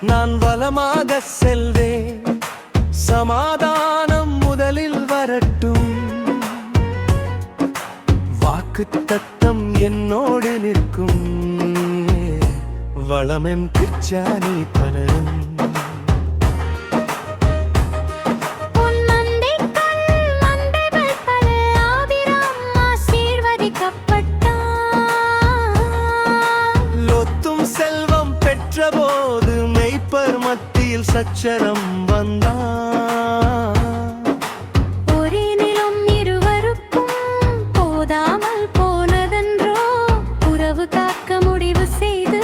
நான் வலமாக செல்வேன், சமாதானம் முதலில் வரட்டும். வாக்குத்தத்தம் என்னோடு நிற்கும், வளமென் பிச்சானி பலரும். போது மெய்ப்பர் மத்தியில் சச்சரம் வந்தான். ஒரே நிலம் இருவருக்கும் போதாமல் போனதென்றோ, உறவு காக்க முடிவு செய்து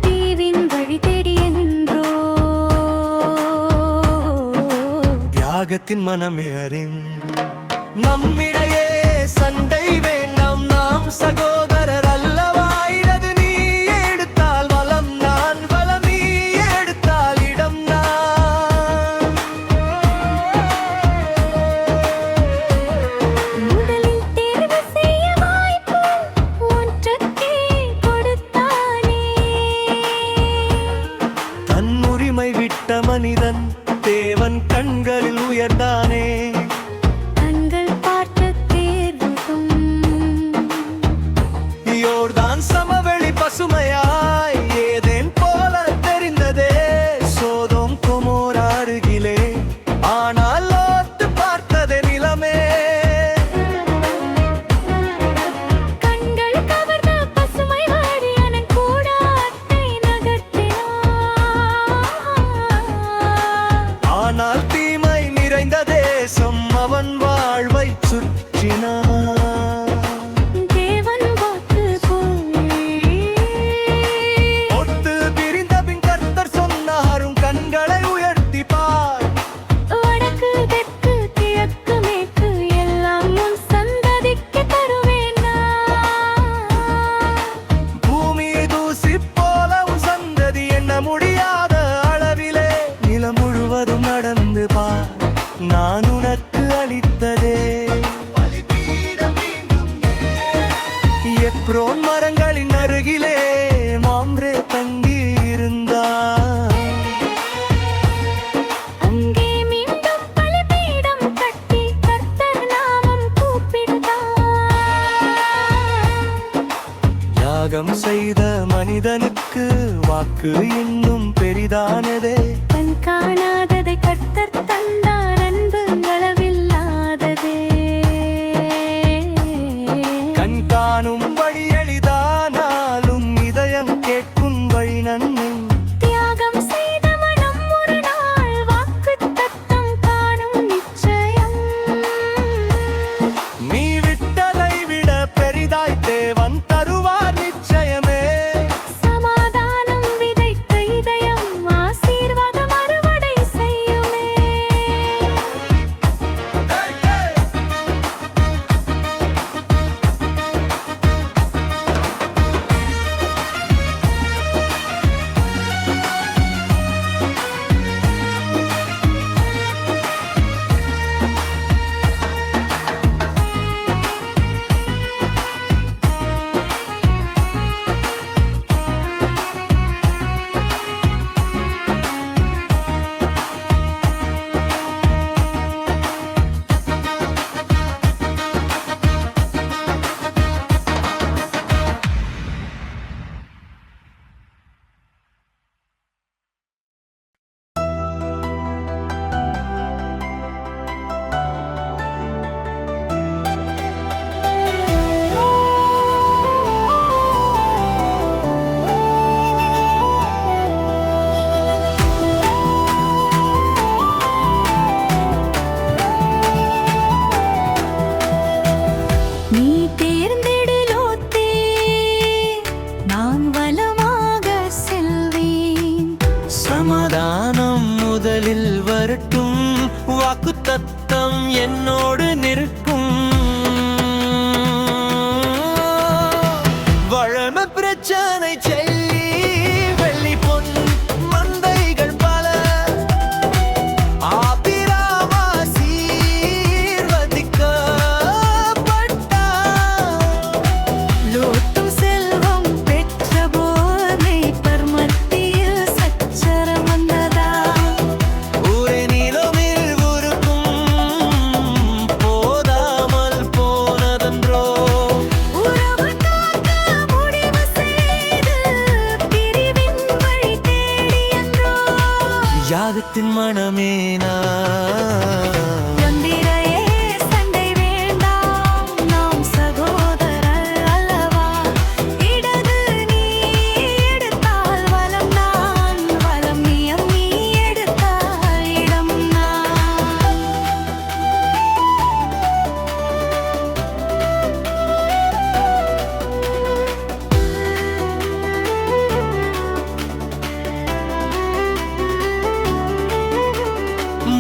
தீவின் வழி தேடிய நின்றோ. தியாகத்தின் மனமே அறிந்து நம்மிடையே சண்டை வேண்டாம், நாம் சகோதரர் அல்லவா. மனிதன் தேவன் கண்களில் உயர்ந்தானே. கண்கள் பார்த்த தேர்வுக்கும் யோர்தான் சமவெளி பசுமையாய் ஏதேன் போல தெரிந்ததே. சோதோம் கொமோர் அருகிலே, ஆனால் லோத்து பார்த்ததே நிலமே. கண்கள் கவர்ந்த பசுமை வாரியன் கூடாரத்தை நகர்த்தினான். ஆனால் தீமை நிறைந்த தேசம் அவன் வாழ்வை சுற்றினான். தேவன் வாக்கு போய் ஒத்து பிரிந்த பின் கர்த்தர் சொன்னாரும், கண்களை உயர்த்தி பார். வடக்கு தெற்கு கிழக்கு மேற்கு எல்லாம் உன் சந்ததிக்கு தருவேன் நான். பூமியை தூசி போல உன் சந்ததி எண்ண முடியாத அளவிலே நிலம் முழுவதும் நடந்து பார். நான் உனக்கு அளித்ததே. எப்ரோன் மரங்களின் அருகிலே மாம்ரே தங்கி இருந்தார். அங்கே மீண்டும் பலிபீடம் கட்டி கர்த்தர் நாமம் கூப்பிடுதான். யாகம் செய்த மனிதனுக்கு வாக்கு இன்னும் பெரிதானதே. கண் காணாததை கர்த்தர் தந்தார், அன்பு அளவில்லாததே. கண் காணும் வழி எளிதானாலும் இதயம் கேட்கும் வழி நன்மை. தியாகம் செய்த மனம் ஒரு நாள் வாக்குத்தத்தம் காணும் நிச்சயம். நீ விட்டதை விட பெரிதாய் தேவன் தருவார் நிச்சயமே. சமாதானம் விதைத்த இதயம் ஆசீர்வாதம் அறுவடை செய்யுமே. வாக்குத்தத்தம் என்னோடு நிற்கும். வழமை பிரச்சனை செல்லி வெள்ளி பொன் மந்தைகள் பல ஆபிராமா சீர்வதிக்கப்பட்டார். லோத்தும் செல்வம் பெற்ற போதை பர்மத்தியில் சச்சரம் தியாகத்தின் மனமேனா எந்திரையே சண்டை வேண்டாம் நாம் சகோதரர் அல்லவா இடது நீ எடுத்தால் வலம் நான் வலம் நீ எடுத்தால் இடம் நான்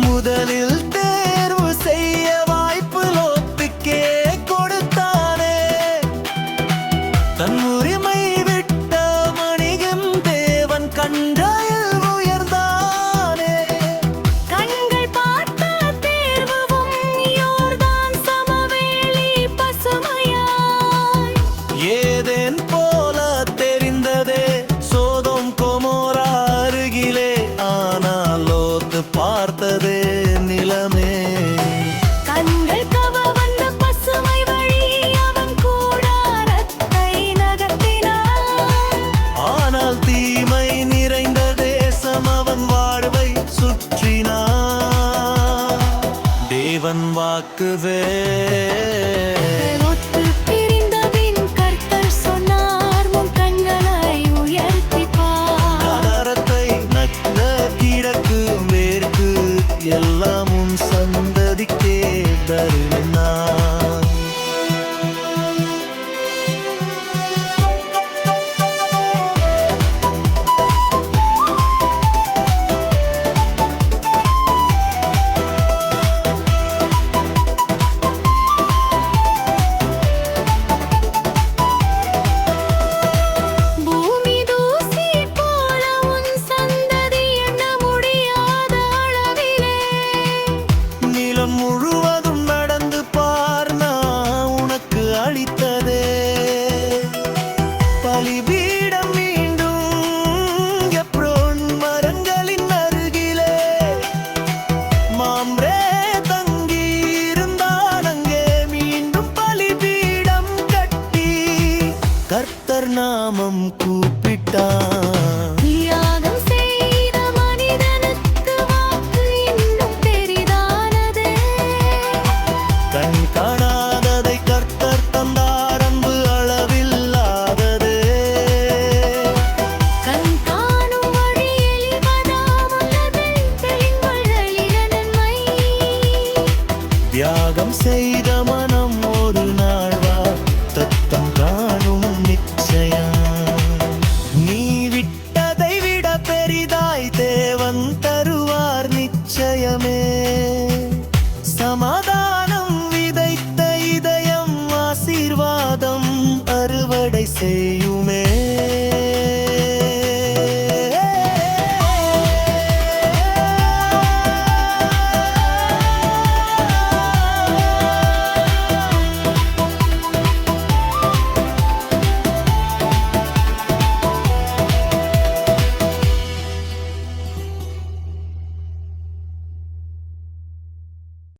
முதலில் தேர்வு செய்ய வாய்ப்பு லோத்துக்கே கொடுத்தானே தன் உரிமை விட்ட மணிகம் தேவன் கண்டாயில் உயர்ந்தானே கண்கள் பார்த்த தேர்வும் யோர்தான் சமவெளி பசுமையாய் ஏதேன் போல தெரிந்ததே சோதோம் கொமோரா அருகிலே ஆனால் லோத்து பார்த்ததே நிலமே கண்கள் கவ வந்த பசுமை வழி அவன் கூடாரத்தை நகர்த்தினான் ஆனால் தீமை நிறைந்த தேசம் அவன் வாழ்வை சுற்றினான் தேவன் வாக்குவே